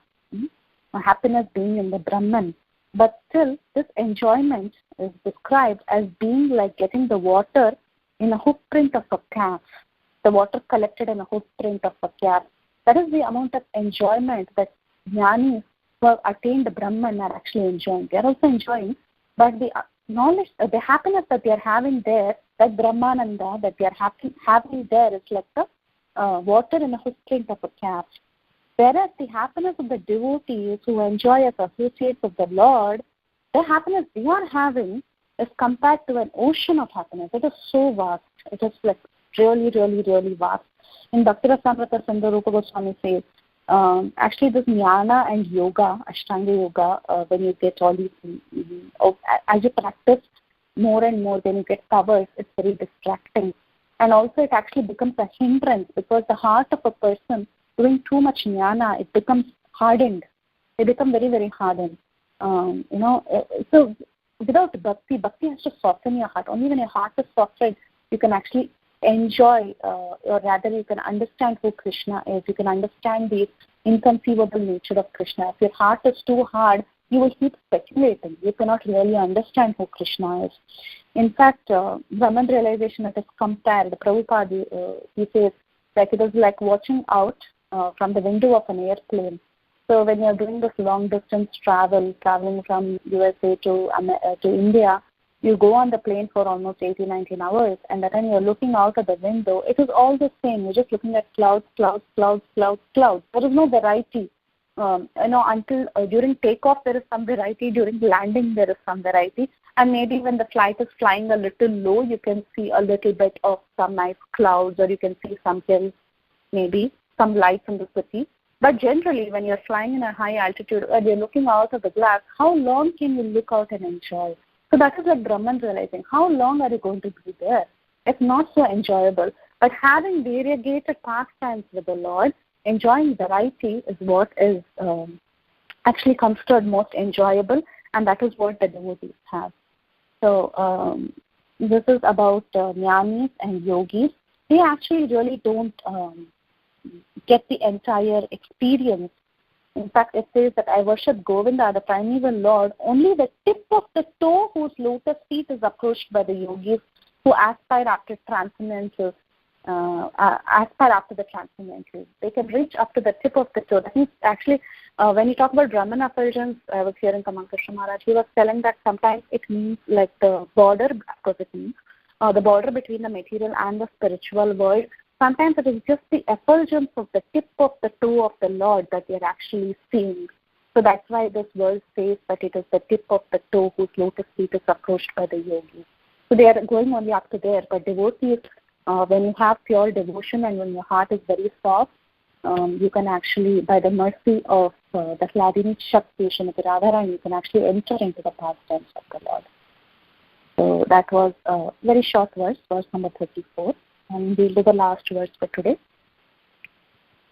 happiness being in the Brahman. But still, this enjoyment is described as being like getting the water in a hoof print of a calf. The water collected in a hoof print of a calf. That is the amount of enjoyment that jnanis who have attained the Brahman are actually enjoying. They are also enjoying, but the knowledge, the happiness that they are having there, that Brahmananda that they are having there is like the water in a hoof print of a calf. Whereas the happiness of the devotees who enjoy as associates of the Lord, the happiness they are having is compared to an ocean of happiness. It is so vast. It is like really, really, really vast. In Bhakti-rasamrita Sindhu, Rupa Goswami says, actually this jnana and yoga, Ashtanga yoga, when you get all these, as you practice more and more, when you get powers, it's very distracting. And also it actually becomes a hindrance because the heart of a person doing too much jnana, it becomes hardened. They become very, very hardened. So without bhakti has to soften your heart. Only when your heart is softened, you can actually enjoy, or rather you can understand who Krishna is. You can understand the inconceivable nature of Krishna. If your heart is too hard, you will keep speculating. You cannot really understand who Krishna is. In fact, Brahman realization is compared. Prabhupada, he says, like it is like watching out from the window of an airplane. So when you're doing this long distance traveling from USA to India, you go on the plane for almost 18, 19 hours, and that time you're looking out of the window. It is all the same. You're just looking at clouds, clouds, clouds, clouds, clouds. There is no variety. Until during takeoff there is some variety, during landing there is some variety, and maybe when the flight is flying a little low, you can see a little bit of some nice clouds, or you can see some hills, maybe some lights in the city. But generally, when you're flying in a high altitude and you're looking out of the glass, how long can you look out and enjoy? So that is like Brahman realizing, how long are you going to be there? It's not so enjoyable. But having variegated pastimes with the Lord, enjoying variety is what is actually considered most enjoyable, and that is what the devotees have. So this is about jnanis and yogis. They actually really don't get the entire experience. In fact, it says that I worship Govinda, the primeval Lord, only the tip of the toe whose lotus feet is approached by the yogis who aspire after transcendental. They can reach up to the tip of the toe. That means actually, when you talk about Brahman effulgence, I was hearing Kamal Krishna Maharaj, he was telling that sometimes it means like the border, of course it means, the border between the material and the spiritual world. Sometimes it is just the effulgence of the tip of the toe of the Lord that you're actually seeing. So that's why this verse says that it is the tip of the toe whose lotus feet is approached by the yogis. So they are going only up to there. But devotees, when you have pure devotion and when your heart is very soft, you can actually, by the mercy of the Hladini Shakti, Srimati Radharani, you can actually enter into the pastimes of the Lord. So that was a very short verse number 34. And we'll do the last verse for today.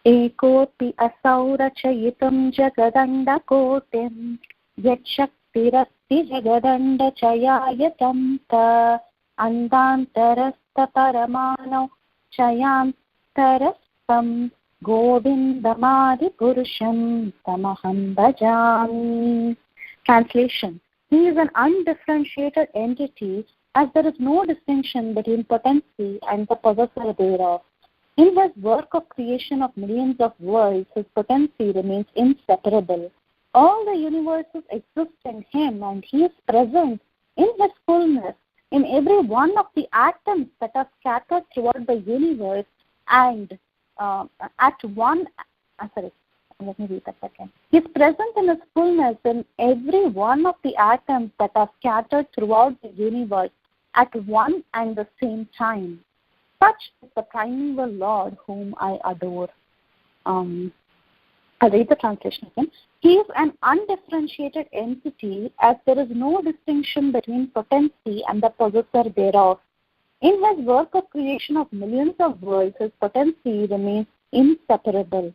Ekopi asau rachayitam jagadanda kotim yatshaktirasti jagadanda chayayatam ta andantarasta paramano chayantarastam govindamadi purusham tamaham bhajami. Translation. He is an undifferentiated entity, as there is no distinction between potency and the possessor thereof. In his work of creation of millions of worlds, his potency remains inseparable. All the universes exist in him, and he is present in his fullness in every one of the atoms that are scattered throughout the universe, and let me read that again. He is present in his fullness in every one of the atoms that are scattered throughout the universe at one and the same time. Such is the primeval Lord whom I adore. I'll read the translation again. He is an undifferentiated entity, as there is no distinction between potency and the possessor thereof. In his work of creation of millions of worlds, his potency remains inseparable.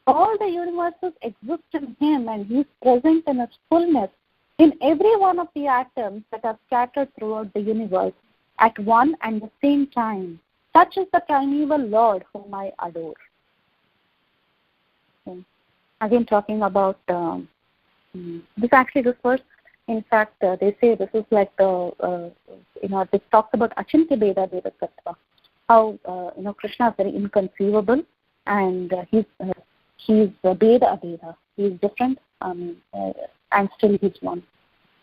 All the universes exist in him, and he is present in his fullness in every one of the atoms that are scattered throughout the universe at one and the same time. Such is the primeval Lord whom I adore. Okay. Again, talking about this verse, in fact, they say this is like this talks about Achintya Beda Deva Sattva. How Krishna is very inconceivable, and he's Beda Abeda. He's different, and still he's one.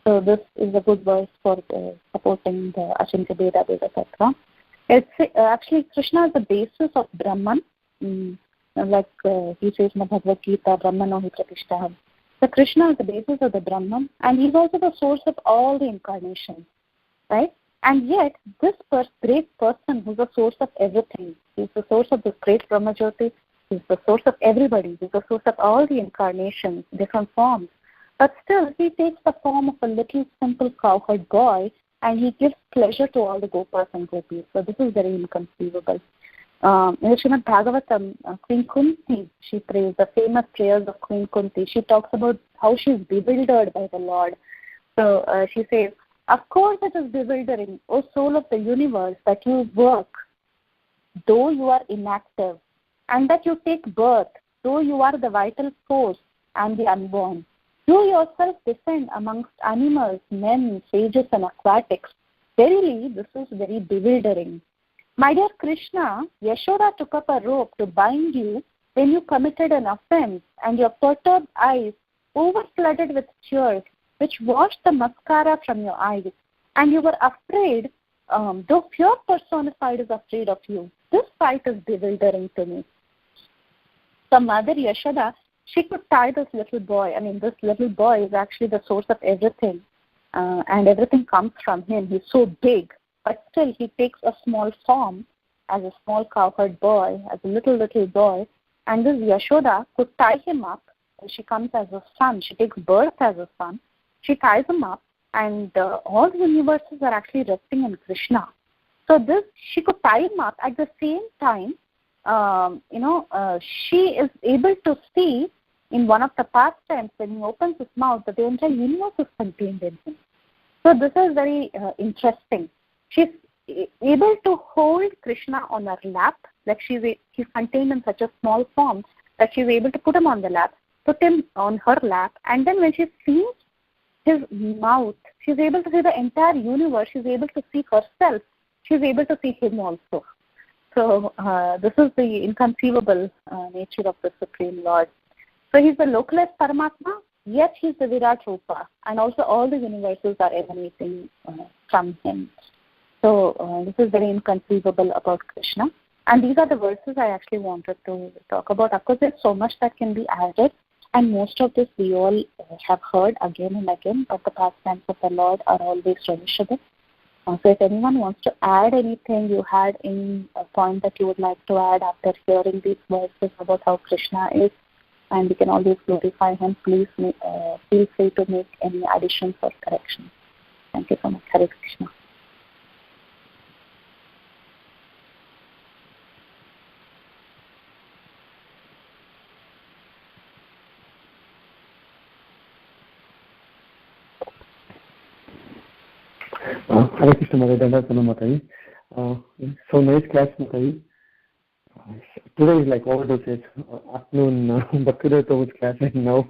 So this is a good verse for supporting the Achintya Beda Deva Sattva. It's actually Krishna is the basis of Brahman. Like he says in the Bhagavad Gita, Brahmano hi pratishtha. So Krishna is the basis of the Brahman, and he's also the source of all the incarnations, right? And yet, this great person who's the source of everything, he's the source of this great Brahma Jyoti, he's the source of everybody, he's the source of all the incarnations, different forms. But still, he takes the form of a little simple cowherd boy, and he gives pleasure to all the Gopas and Gopis. So this is very inconceivable. In the Srimad Bhagavatam, Queen Kunti, she prays the famous prayers of Queen Kunti. She talks about how she is bewildered by the Lord. So she says, of course it is bewildering, O soul of the universe, that you work, though you are inactive, and that you take birth, though you are the vital force and the unborn. You yourself descend amongst animals, men, sages, and aquatics. Verily, this is very bewildering. My dear Krishna, Yashoda took up a rope to bind you when you committed an offense and your perturbed eyes overflooded with tears, which washed the mascara from your eyes, and you were afraid, though fear personified is afraid of you. This sight is bewildering to me. So Mother Yashoda, she could tie this little boy. I mean, this little boy is actually the source of everything, and everything comes from him. He's so big, but still he takes a small form as a small cowherd boy, as a little boy, and this Yashoda could tie him up. She comes as a son. She takes birth as a son. She ties him up, and all the universes are actually resting in Krishna. So this, she could tie him up. At the same time, she is able to see in one of the pastimes when he opens his mouth that the entire universe is contained in him. So this is very interesting. She's able to hold Krishna on her lap, like he's contained in such a small form that she's able to put him on the lap, put him on her lap, and then when she sees his mouth, she's able to see the entire universe, she's able to see herself, she's able to see him also. So this is the inconceivable nature of the Supreme Lord. So he's the localized Paramatma, yet he's the Virat Rupa, and also all the universes are emanating from him. So this is very inconceivable about Krishna. And these are the verses I actually wanted to talk about. Of course, there's so much that can be added, and most of this we all have heard again and again, but the pastimes of the Lord are always relishable. So if anyone wants to add anything, you had any point that you would like to add after hearing these verses about how Krishna is, and we can always glorify him, please feel free to make any additions or corrections. Thank you so much. Hare Krishna. Hare Krishna, Mataji. So nice class, Mataji. Today is like overdose, afternoon, but today so much class and now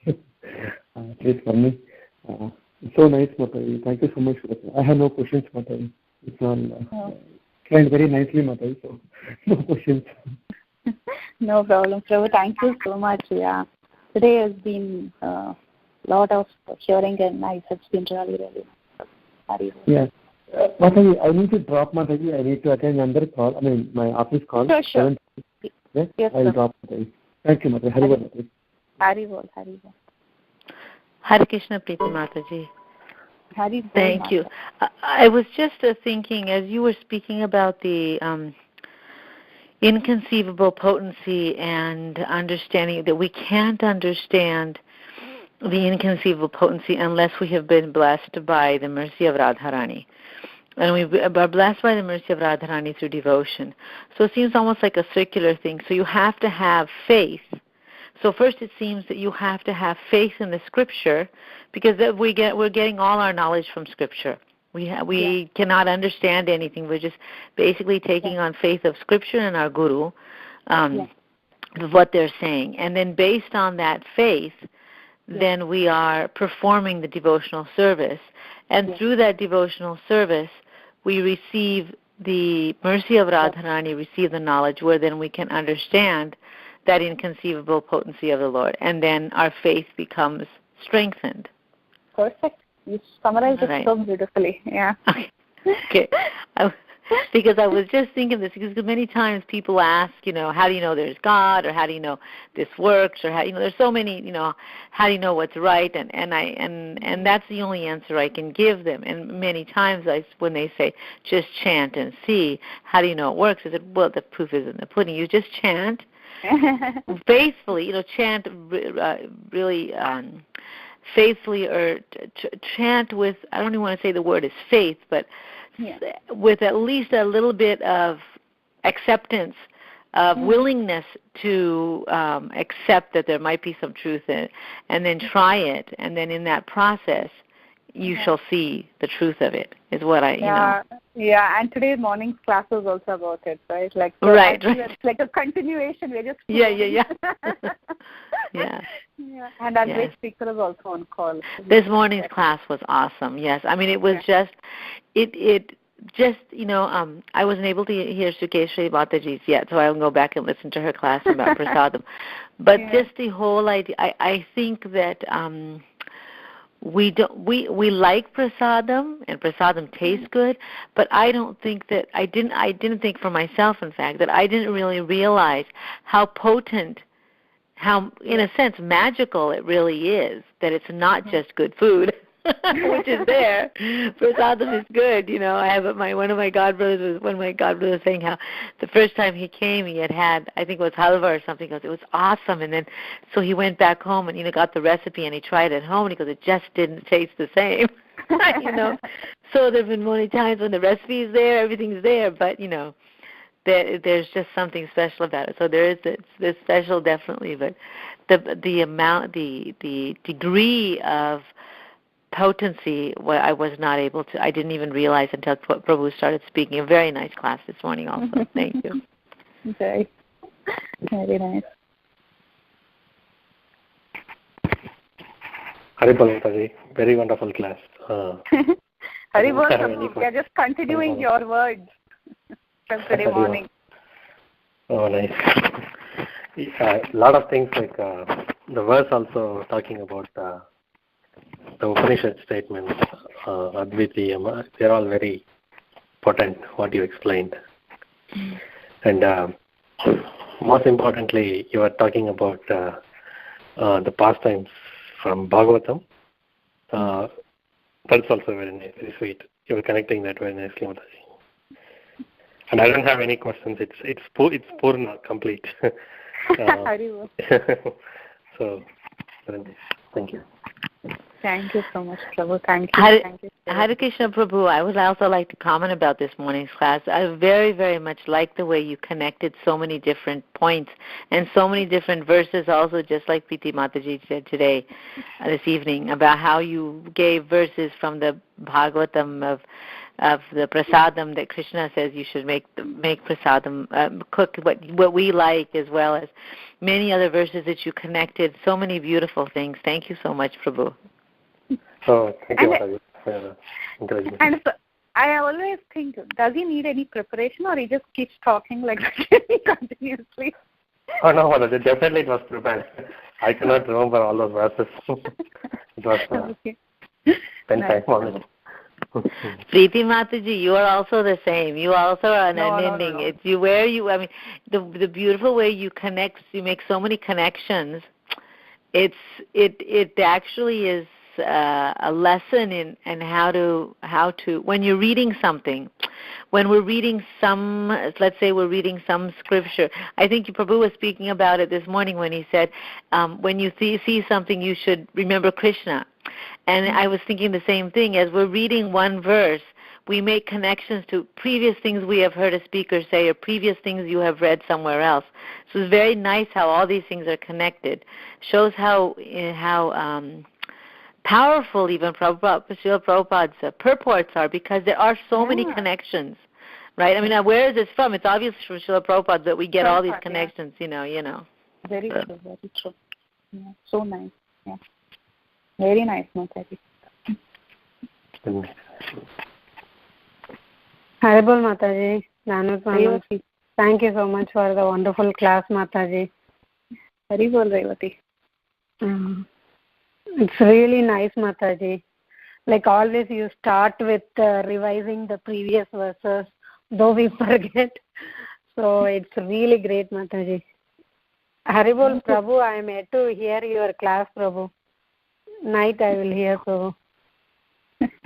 at least for me. So nice, Mataji. Thank you so much for that. I have no questions, Mataji. It's all explained very nicely, Mataji, so no questions. No problem, Prabhu. Thank you so much. Yeah, today has been a lot of hearing and nice. It's been really, really nice. Yes. Mataji, I need to drop, Mataji. I need to attend another call. I mean, my office call. Sure. Yes, yes, I'll drop, Mataji. Thank you, Mataji. Hari Bol, Mataji. Hari Bol, Hari Bol. Hare Krishna, Preethi Mataji. Hari Bol. Thank you. I was just thinking, as you were speaking about the inconceivable potency and understanding that we can't understand the inconceivable potency unless we have been blessed by the mercy of Radharani. And we are blessed by the mercy of Radharani through devotion. So it seems almost like a circular thing. So you have to have faith. So first it seems that you have to have faith in the Scripture, because we're getting all our knowledge from Scripture. We cannot understand anything. We're just basically taking on faith of Scripture and our Guru, of what they're saying. And then based on that faith, then we are performing the devotional service. And through that devotional service, we receive the mercy of Radharani, receive the knowledge, where then we can understand that inconceivable potency of the Lord. And then our faith becomes strengthened. Perfect. You summarized it so beautifully. Yeah. Okay. Because I was just thinking this, because many times people ask, how do you know there's God, or how do you know this works, or how there's so many, how do you know what's right, and that's the only answer I can give them. And many times when they say just chant and see, how do you know it works? I said, well, the proof is in the pudding. You just chant faithfully, chant really faithfully, or chant with, I don't even want to say the word is faith, but with at least a little bit of acceptance, of willingness to accept that there might be some truth in it, and then try it, and then in that process, you shall see the truth of it, is what I, Yeah, and today's morning's class was also about it, right? Like, so right. It's like a continuation. We're just Yeah. And our great speaker is also on call. This morning's class was awesome. Yes, I mean it was just it just, I wasn't able to hear Sukeshri Mataji's yet, so I'll go back and listen to her class about prasadam. But just the whole idea, I think that we like prasadam, and prasadam tastes good, but I don't think that I didn't think for myself, in fact, that I didn't really realize how potent, how in a sense magical it really is, that it's not just good food. Which is there. Prasadam is good, I have one of my godbrothers was saying how the first time he came he had I think it was halva or something. He goes, it was awesome, and then so he went back home and got the recipe and he tried it at home and he goes, it just didn't taste the same. So there have been many times when the recipe is there, everything's there, but there's just something special about it. So there is this special, definitely, but the amount, the degree of potency, I was not able to. I didn't even realize until Prabhu started speaking. A very nice class this morning, also. Thank you. Very nice. Haribol Mataji, very wonderful class. Haribol, Prabhu, we are just continuing your words from today morning. Oh, nice. A lot of things like the verse also talking about the Upanishad statements, Advitiyam, they're all very potent, what you explained. And most importantly, you are talking about the pastimes from Bhagavatam. That's also very nice, very sweet. You were connecting that very nicely, Mataji. And I don't have any questions. It's Purna, complete. So, very nice. Thank you. Thank you so much, Prabhu. Thank you. Hare Krishna, Prabhu. I would also like to comment about this morning's class. I very, very much like the way you connected so many different points and so many different verses also, just like Preethi Mataji said today, this evening, about how you gave verses from the Bhagavatam of the prasadam that Krishna says you should make prasadam, cook what we like, as well as many other verses that you connected. So many beautiful things. Thank you so much, Prabhu. Oh, thank you, Mataji, for encouragement. And so, I always think, does he need any preparation, or he just keeps talking like that continuously? Oh, no, Mataji, definitely it was prepared. I cannot remember all those verses. It was Okay. 10 times only. Preethi Mataji, you are also the same. You also are unending. No. It's you where you. I mean, the beautiful way you connect. You make so many connections. It actually is a lesson in how to when you're reading something. When we're reading let's say we're reading some scripture. I think Prabhu was speaking about it this morning when he said, when you see something, you should remember Krishna. And I was thinking the same thing. As we're reading one verse, we make connections to previous things we have heard a speaker say or previous things you have read somewhere else. So it's very nice how all these things are connected. Shows how powerful even Srila Prabhupada's purports are, because there are so many connections, right? I mean, now where is this from? It's obvious from Srila Prabhupada that we get all these connections, Very true, very true. Yeah, so nice. Yeah. Very nice, Mataji. Haribol Mataji, Nanu, thank you so much for the wonderful class, Mataji. Haribol Revati. It's really nice, Mataji. Like always, you start with revising the previous verses, though we forget. So it's really great, Mataji. Haribol Prabhu, I am yet to hear your class, Prabhu. Night I will hear, Prabhu.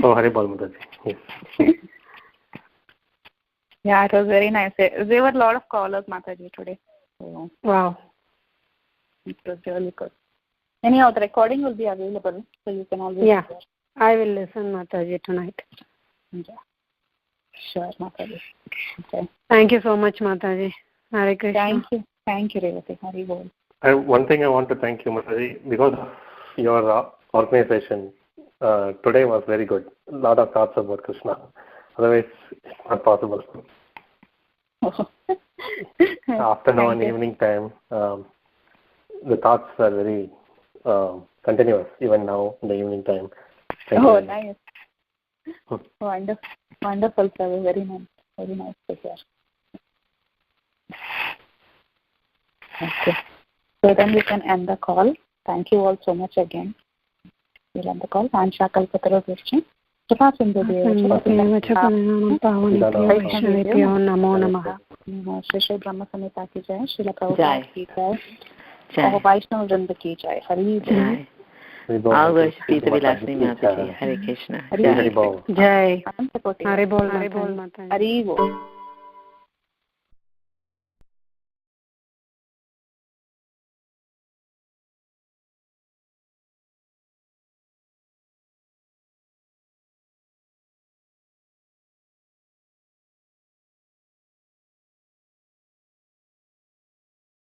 Oh, Haribol Mataji. Yes. Yeah, it was very nice. There were a lot of callers, Mataji, today. So, wow. It was really good. Anyhow, the recording will be available, so you can always hear. I will listen, Mataji, tonight. Yeah. Sure, Mataji. Okay. Thank you so much, Mataji. Hare Krishna. Thank you, Revati. Haribol. One thing I want to thank you, Mataji, because of your organization. Today was very good. A lot of thoughts about Krishna. Otherwise, it's not possible. Afternoon, evening time, the thoughts are very continuous, even now in the evening time. Nice. Wonderful. Wonderful, sir. Very nice to hear. Okay. So then we can end the call. Thank you all so much again. We'll end the call. Ansha Kalpatara Krishna. नमो नमः. श्री ब्रह्म समिता की जय, श्रील प्रभुपाद की जय, और वैष्णव वृंद की जय. हरि जय. All worship be the Vilasini Mataji. Hare Krishna. जय. हरि बोल. हरि बोल.